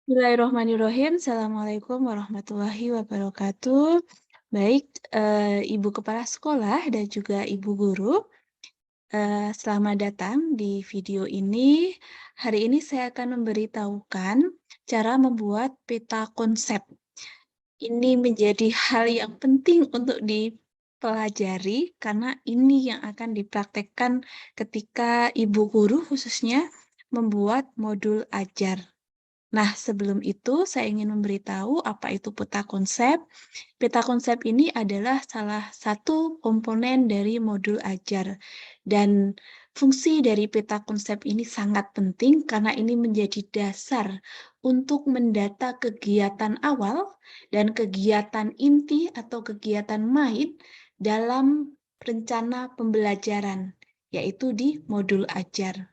Bismillahirrahmanirrahim. Assalamualaikum warahmatullahi wabarakatuh. Baik, Ibu Kepala Sekolah dan juga Ibu Guru, selamat datang di video ini. Hari ini saya akan memberitahukan cara membuat peta konsep. Ini menjadi hal yang penting untuk dipelajari karena ini yang akan dipraktekkan ketika Ibu Guru khususnya membuat modul ajar. Nah, sebelum itu saya ingin memberitahu apa itu peta konsep. Peta konsep ini adalah salah satu komponen dari modul ajar. Dan fungsi dari peta konsep ini sangat penting karena ini menjadi dasar untuk mendata kegiatan awal dan kegiatan inti atau kegiatan main dalam rencana pembelajaran, yaitu di modul ajar.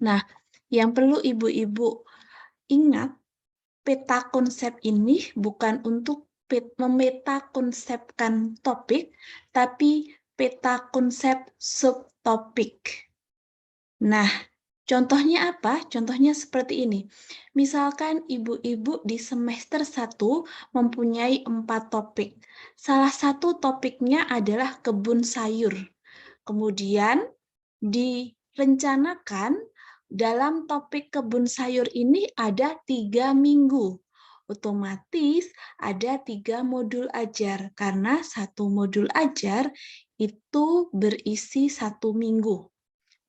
Nah, yang perlu ibu-ibu ingat, peta konsep ini bukan untuk memeta konsepkan topik, tapi peta konsep subtopik. Nah, contohnya apa? Contohnya seperti ini. Misalkan ibu-ibu di semester 1 mempunyai 4 topik. Salah satu topiknya adalah kebun sayur. Kemudian direncanakan dalam topik kebun sayur ini ada 3 minggu. Otomatis ada 3 modul ajar, karena satu modul ajar itu berisi 1 minggu.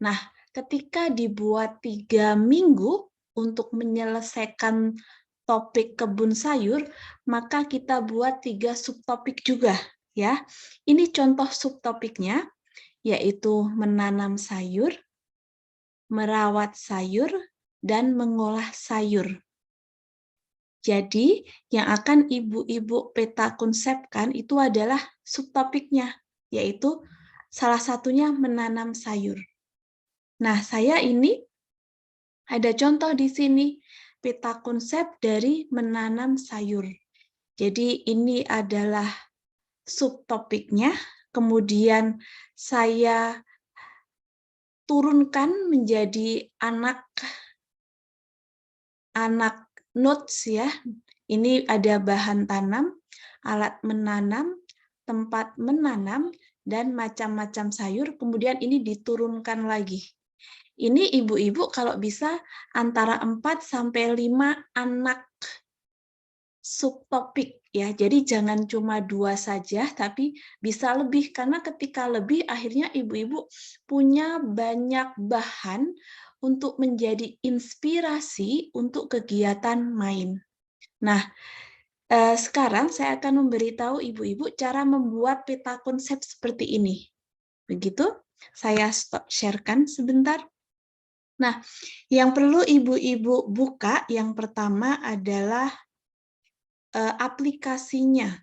Nah, ketika dibuat 3 minggu untuk menyelesaikan topik kebun sayur, maka kita buat 3 subtopik juga, ya. Ini contoh subtopiknya, yaitu menanam sayur, merawat sayur, dan mengolah sayur. Jadi, yang akan ibu-ibu peta konsepkan itu adalah subtopiknya, yaitu salah satunya menanam sayur. Nah, saya ini ada contoh di sini, peta konsep dari menanam sayur. Jadi, ini adalah subtopiknya, kemudian saya turunkan menjadi anak notes ya. Ini ada bahan tanam, alat menanam, tempat menanam, dan macam-macam sayur, kemudian ini diturunkan lagi. Ini ibu-ibu kalau bisa antara 4 sampai 5 anak subtopik ya. Jadi jangan cuma 2 saja, tapi bisa lebih, karena ketika lebih akhirnya ibu-ibu punya banyak bahan untuk menjadi inspirasi untuk kegiatan main. Nah, sekarang saya akan memberitahu ibu-ibu cara membuat peta konsep seperti ini. Begitu, saya stop share-kan sebentar. Nah, yang perlu ibu-ibu buka yang pertama adalah aplikasinya.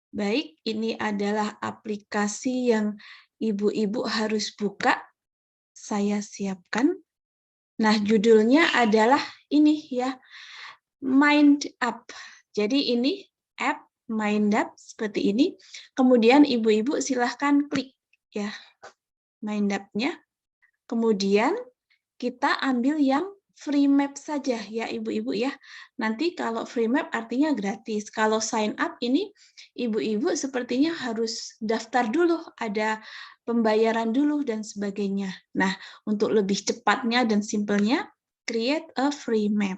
Baik, ini adalah aplikasi yang ibu-ibu harus buka. Saya siapkan. Nah, judulnya adalah ini ya, MindUp. Jadi ini app MindUp seperti ini. Kemudian ibu-ibu silahkan klik ya MindUp-nya. Kemudian kita ambil yang free map saja ya ibu-ibu ya. Nanti kalau free map artinya gratis. Kalau sign up ini ibu-ibu sepertinya harus daftar dulu, ada pembayaran dulu dan sebagainya. Nah, untuk lebih cepatnya dan simpelnya, create a free map.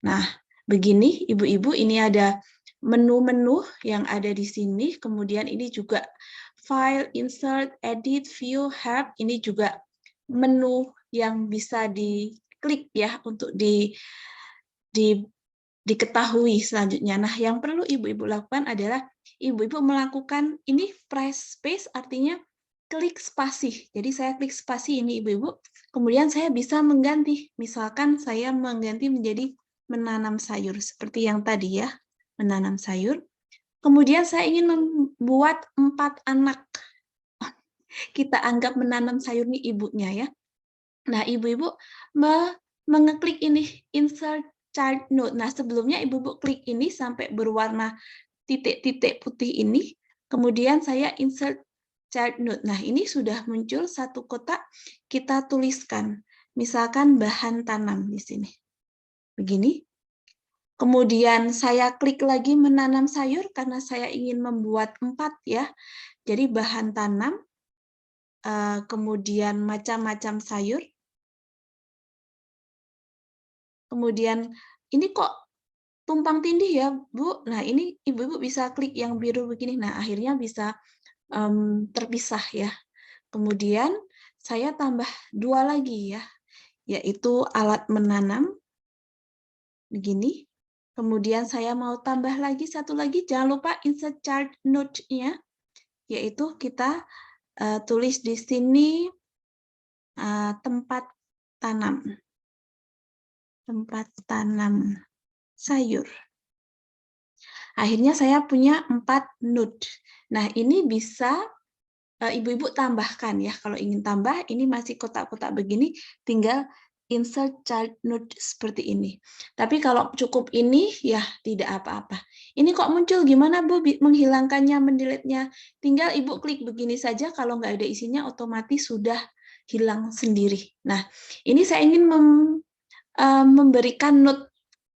Nah, begini ibu-ibu, ini ada menu-menu yang ada di sini. Kemudian ini juga file, insert, edit, view, help. Ini juga menu yang bisa diklik ya untuk diketahui selanjutnya. Nah, yang perlu ibu-ibu lakukan adalah ibu-ibu melakukan ini press space, artinya klik spasi. Jadi saya klik spasi ini ibu-ibu, kemudian saya bisa mengganti. Misalkan saya mengganti menjadi menanam sayur seperti yang tadi ya, menanam sayur. Kemudian saya ingin membuat 4 anak. Kita anggap menanam sayur ini ibunya ya. Nah, ibu-ibu mengeklik ini, insert child note. Nah, sebelumnya ibu-ibu klik ini sampai berwarna titik-titik putih ini, kemudian saya insert child note. Nah, ini sudah muncul satu kotak, kita tuliskan. Misalkan bahan tanam di sini. begini. Kemudian saya klik lagi menanam sayur karena saya ingin membuat 4 ya. Jadi bahan tanam, kemudian macam-macam sayur. Kemudian ini kok tumpang tindih ya, Bu. Nah, ini Ibu-ibu bisa klik yang biru begini. Nah, akhirnya bisa terpisah ya. Kemudian saya tambah 2 lagi ya, yaitu alat menanam, begini. Kemudian saya mau tambah lagi 1 lagi, jangan lupa insert chart note-nya, yaitu kita tulis di sini tempat tanam sayur. Akhirnya saya punya 4 note. Nah, ini bisa ibu-ibu tambahkan ya. Kalau ingin tambah, ini masih kotak-kotak begini, tinggal insert chart note seperti ini. Tapi kalau cukup ini, ya tidak apa-apa. Ini kok muncul, gimana Bu menghilangkannya, mendelete-nya? Tinggal Ibu klik begini saja, kalau nggak ada isinya, otomatis sudah hilang sendiri. Nah, ini saya ingin memberikan note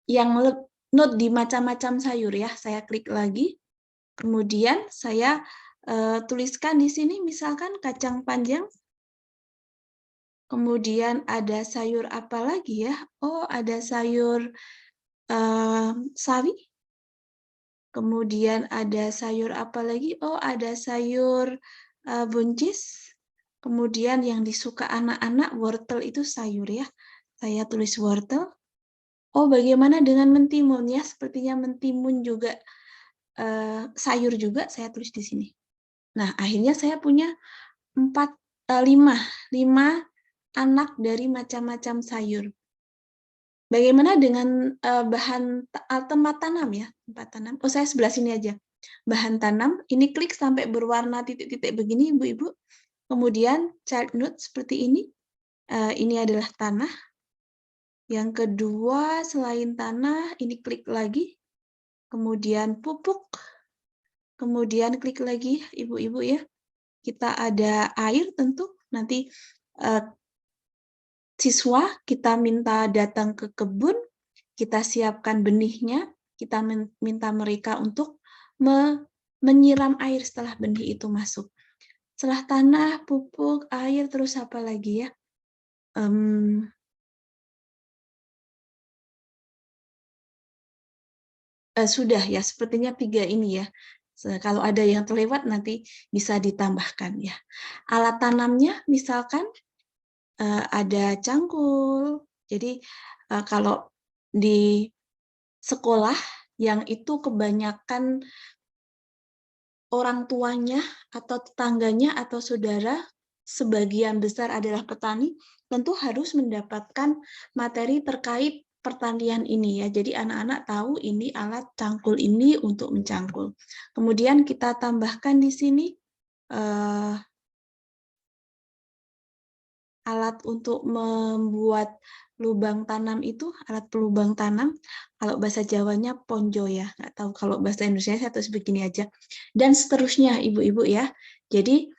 yang note di macam-macam sayur ya. Saya klik lagi, kemudian saya tuliskan di sini misalkan kacang panjang, kemudian ada sayur apa lagi ya? Oh, ada sayur sawi, kemudian ada sayur apa lagi? Oh, ada sayur buncis, kemudian yang disuka anak-anak wortel itu sayur ya. Saya tulis wortel. Oh, bagaimana dengan mentimun ya? Sepertinya mentimun juga sayur juga, saya tulis di sini. Nah, akhirnya saya punya 5 anak dari macam-macam sayur. Bagaimana dengan bahan tempat tanam ya? Tempat tanam. Oh, saya sebelah sini aja. Bahan tanam, ini klik sampai berwarna titik-titik begini, Ibu-ibu. Kemudian chart note seperti ini. Ini adalah tanah. Yang kedua, selain tanah, ini klik lagi. Kemudian pupuk. Kemudian klik lagi, Ibu-ibu ya. Kita ada air tentu. Nanti siswa kita minta datang ke kebun, kita siapkan benihnya, kita minta mereka untuk menyiram air setelah benih itu masuk. Setelah tanah, pupuk, air, terus apa lagi ya? Sudah ya, sepertinya 3 ini ya. Kalau ada yang terlewat nanti bisa ditambahkan ya. Alat tanamnya misalkan ada cangkul. Jadi kalau di sekolah yang itu kebanyakan orang tuanya atau tetangganya atau saudara sebagian besar adalah petani, tentu harus mendapatkan materi terkait pertanian ini ya. Jadi anak-anak tahu ini alat cangkul ini untuk mencangkul. Kemudian kita tambahkan di sini alat untuk membuat lubang tanam itu, alat pelubang tanam, kalau bahasa Jawanya ponjo ya, nggak tahu kalau bahasa Indonesia saya tulis begini aja. Dan seterusnya Ibu-ibu ya. Jadi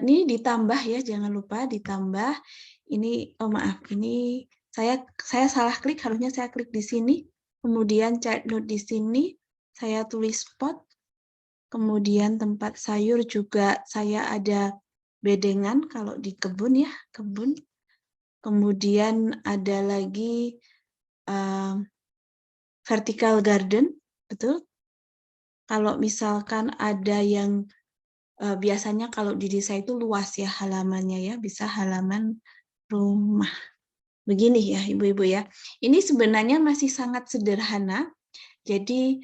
ini ditambah ya, jangan lupa ditambah. Ini, oh maaf, ini saya salah klik, harusnya saya klik di sini. Kemudian chart note di sini, saya tulis pot. Kemudian tempat sayur juga saya ada bedengan kalau di kebun ya, kebun. Kemudian ada lagi vertical garden, betul? Kalau misalkan ada yang biasanya kalau di desa itu luas ya halamannya ya, bisa halaman rumah. Begini ya Ibu-ibu ya. Ini sebenarnya masih sangat sederhana, jadi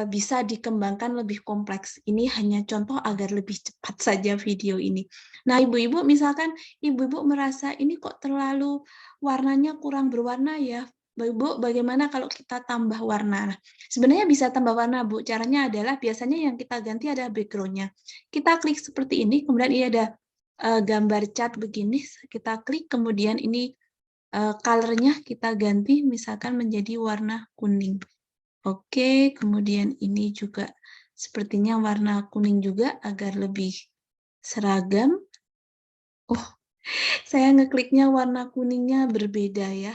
bisa dikembangkan lebih kompleks. Ini hanya contoh agar lebih cepat saja video ini. Nah, Ibu-ibu misalkan Ibu-ibu merasa ini kok terlalu warnanya kurang berwarna ya. Bu, bagaimana kalau kita tambah warna? Nah, sebenarnya bisa tambah warna, Bu. Caranya adalah biasanya yang kita ganti ada background-nya. Kita klik seperti ini, kemudian ini ada gambar cat begini. Kita klik, kemudian ini color-nya kita ganti misalkan menjadi warna kuning. Oke, kemudian ini juga sepertinya warna kuning juga agar lebih seragam. Oh, saya ngekliknya warna kuningnya berbeda ya.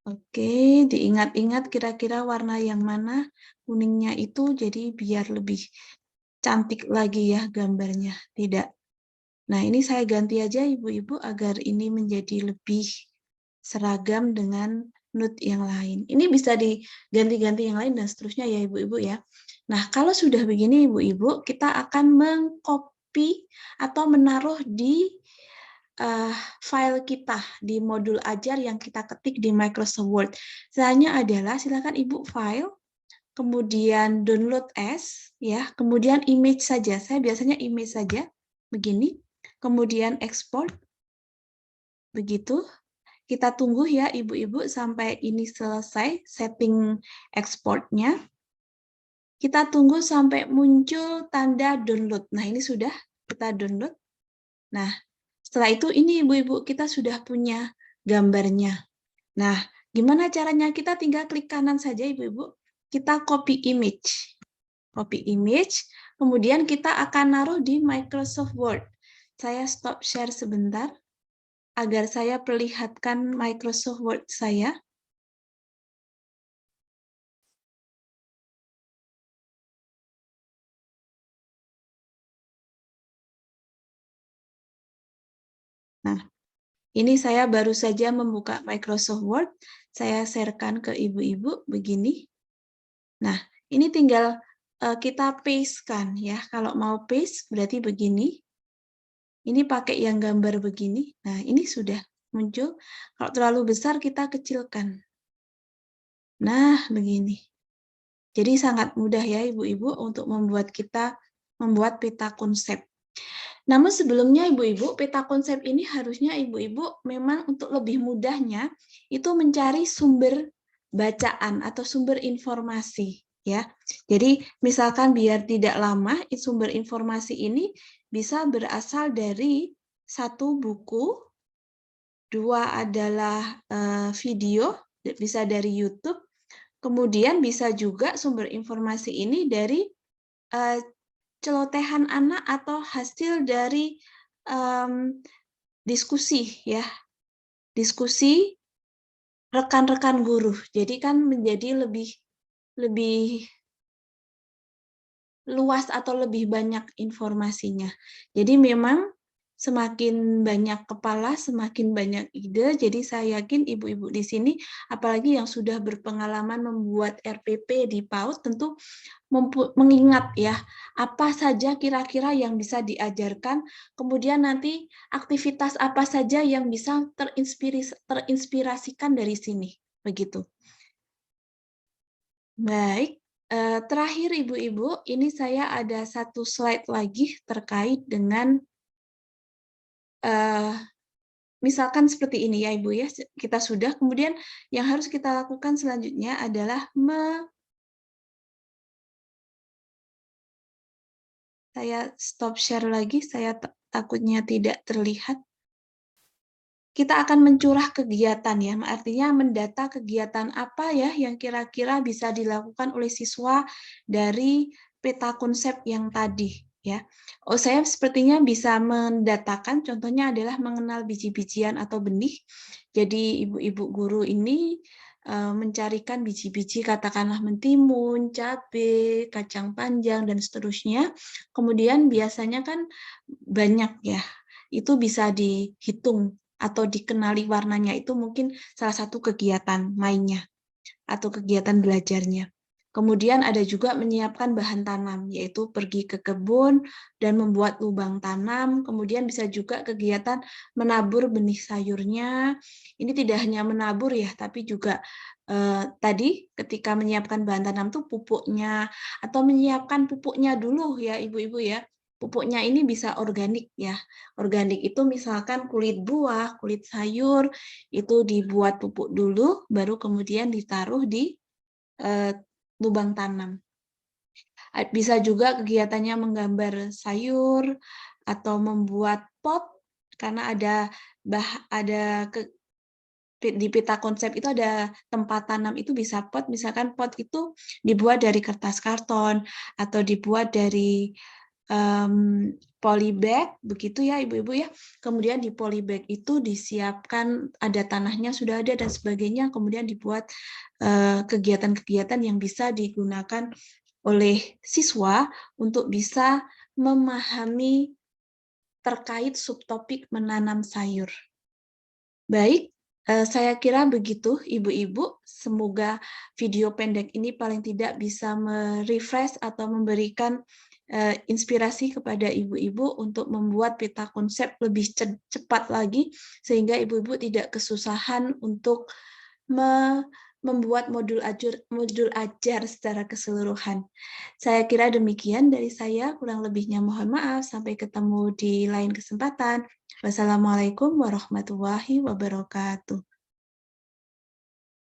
Oke, diingat-ingat kira-kira warna yang mana kuningnya itu, jadi biar lebih cantik lagi ya gambarnya. Tidak. Nah, ini saya ganti aja Ibu-Ibu agar ini menjadi lebih seragam dengan nude yang lain. Ini bisa diganti-ganti yang lain dan seterusnya ya Ibu-Ibu ya. Nah, kalau sudah begini Ibu-Ibu, kita akan mengcopy atau menaruh di file kita di modul ajar yang kita ketik di Microsoft Word. Caranya adalah silakan Ibu file, kemudian download as, ya, kemudian image saja. Saya biasanya image saja, begini. Kemudian export, begitu. Kita tunggu ya Ibu-Ibu sampai ini selesai setting exportnya. Kita tunggu sampai muncul tanda download. Nah, ini sudah kita download. Nah, setelah itu ini Ibu-Ibu kita sudah punya gambarnya. Nah, gimana caranya? Kita tinggal klik kanan saja Ibu-Ibu. Kita copy image. Copy image, kemudian kita akan naruh di Microsoft Word. Saya stop share sebentar agar saya perlihatkan Microsoft Word saya. Nah, ini saya baru saja membuka Microsoft Word. Saya sharekan ke Ibu-Ibu begini. Nah, ini tinggal kita paste-kan ya. Kalau mau paste berarti begini. Ini pakai yang gambar begini. Nah, ini sudah muncul. Kalau terlalu besar kita kecilkan. Nah, begini. Jadi sangat mudah ya Ibu-Ibu untuk membuat peta konsep. Namun sebelumnya Ibu-Ibu, peta konsep ini harusnya Ibu-Ibu memang untuk lebih mudahnya itu mencari sumber bacaan atau sumber informasi ya. Jadi misalkan biar tidak lama, sumber informasi ini bisa berasal dari satu buku, dua adalah video, bisa dari YouTube, kemudian bisa juga sumber informasi ini dari celotehan anak atau hasil dari diskusi ya, diskusi rekan-rekan guru. Jadi kan menjadi lebih luas atau lebih banyak informasinya. Jadi memang semakin banyak kepala, semakin banyak ide. Jadi saya yakin ibu-ibu di sini, apalagi yang sudah berpengalaman membuat RPP di PAUD, tentu mengingat ya, apa saja kira-kira yang bisa diajarkan, kemudian nanti aktivitas apa saja yang bisa terinspirasikan dari sini. Begitu. Baik. Terakhir Ibu-Ibu, ini saya ada satu slide lagi terkait dengan misalkan seperti ini ya Ibu ya, kita sudah, kemudian yang harus kita lakukan selanjutnya adalah saya stop share lagi, saya takutnya tidak terlihat. Kita akan mencurah kegiatan ya, artinya mendata kegiatan apa ya yang kira-kira bisa dilakukan oleh siswa dari peta konsep yang tadi ya. Oh, saya sepertinya bisa mendatakan, contohnya adalah mengenal biji-bijian atau benih. Jadi ibu-ibu guru ini mencarikan biji-biji katakanlah mentimun, cabai, kacang panjang dan seterusnya. Kemudian biasanya kan banyak ya. Itu bisa dihitung atau dikenali warnanya, itu mungkin salah satu kegiatan mainnya atau kegiatan belajarnya. Kemudian ada juga menyiapkan bahan tanam, yaitu pergi ke kebun dan membuat lubang tanam. Kemudian bisa juga kegiatan menabur benih sayurnya. Ini tidak hanya menabur ya, tapi juga tadi ketika menyiapkan bahan tanam tuh pupuknya, atau menyiapkan pupuknya dulu ya Ibu-ibu ya. Pupuknya ini bisa organik ya. Organik itu misalkan kulit buah, kulit sayur, itu dibuat pupuk dulu, baru kemudian ditaruh di lubang tanam. Bisa juga kegiatannya menggambar sayur atau membuat pot, karena ada di peta konsep itu ada tempat tanam, itu bisa pot, misalkan pot itu dibuat dari kertas karton atau dibuat dari polybag, begitu ya Ibu-Ibu ya. Kemudian di polybag itu disiapkan, ada tanahnya sudah ada dan sebagainya, kemudian dibuat kegiatan-kegiatan yang bisa digunakan oleh siswa untuk bisa memahami terkait subtopik menanam sayur. Baik, saya kira begitu Ibu-Ibu. Semoga video pendek ini paling tidak bisa me-refresh atau memberikan inspirasi kepada Ibu-Ibu untuk membuat peta konsep lebih cepat lagi, sehingga Ibu-Ibu tidak kesusahan untuk membuat modul ajar secara keseluruhan. Saya kira demikian dari saya, kurang lebihnya mohon maaf. Sampai ketemu di lain kesempatan. Wassalamualaikum warahmatullahi wabarakatuh.